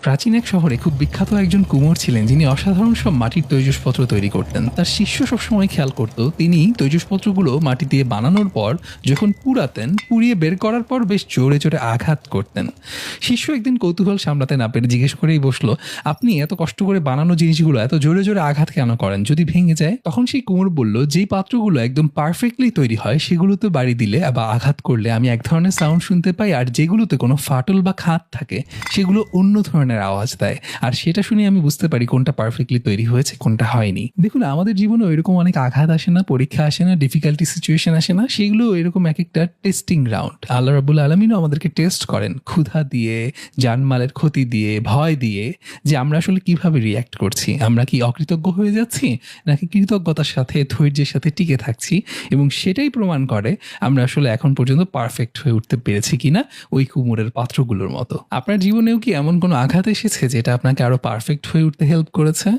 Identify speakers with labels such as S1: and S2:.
S1: প্রাচীন এক শহরে খুব বিখ্যাত একজন কুমোর ছিলেন, যিনি অসাধারণ সব মাটির তৈজসপত্র তৈরি করতেন। তার শিষ্য সবসময় খেয়াল করত তিনি তৈজসপত্রগুলো মাটি দিয়ে বানানোর পর যখন পুড়িয়ে বের করার পর বেশ জোরে জোরে আঘাত করতেন। শিষ্য একদিন কৌতূহল সামলাতে না পেরে জিজ্ঞেস করেই বসলো, আপনি এত কষ্ট করে বানানো জিনিসগুলো এত জোরে জোরে আঘাত কেন করেন, যদি ভেঙে যায়? তখন সেই কুমোর বলল, যেই পাত্রগুলো একদম পারফেক্টলি তৈরি হয় সেগুলোতে বাড়ি দিলে বা আঘাত করলে আমি এক ধরনের সাউন্ড শুনতে পাই, আর যেগুলোতে কোনো ফাটল বা খাত থাকে সেগুলো অন্য ধরনের আওয়াজ দেয়। আর সেটা শুনে আমি বুঝতে পারি কোনটা পারফেক্টলি তৈরি হয়েছে, কোনটা হয়নি। দেখুন, আমাদের জীবনে এরকম অনেক আঘাত আসে না, পরীক্ষা আসে না, ডিফিকাল্টি সিচুয়েশন আসে না, সেগুলো এরকম এক একটা টেস্টিং গ্রাউন্ড। আল্লাহ রাব্বুল আলামিনও আমাদেরকে টেস্ট করেন ক্ষুধা দিয়ে, জানমালের ক্ষতি দিয়ে, ভয় দিয়ে, যে আমরা আসলে কিভাবে রিয়্যাক্ট করছি। আমরা কি অকৃতজ্ঞ হয়ে যাচ্ছি, নাকি কৃতজ্ঞতার সাথে ধৈর্যের সাথে টিকে থাকছি? এবং সেটাই প্রমাণ করে আমরা আসলে এখন পর্যন্ত পারফেক্ট হয়ে উঠতে পেরেছি কিনা ওই কুমোরের পাত্রগুলোর মতো। আপনার জীবনেও কি এমন কোনো আঘাত এসেছে যেটা আপনাকে আরো পারফেক্ট হয়ে উঠতে হেল্প করেছে?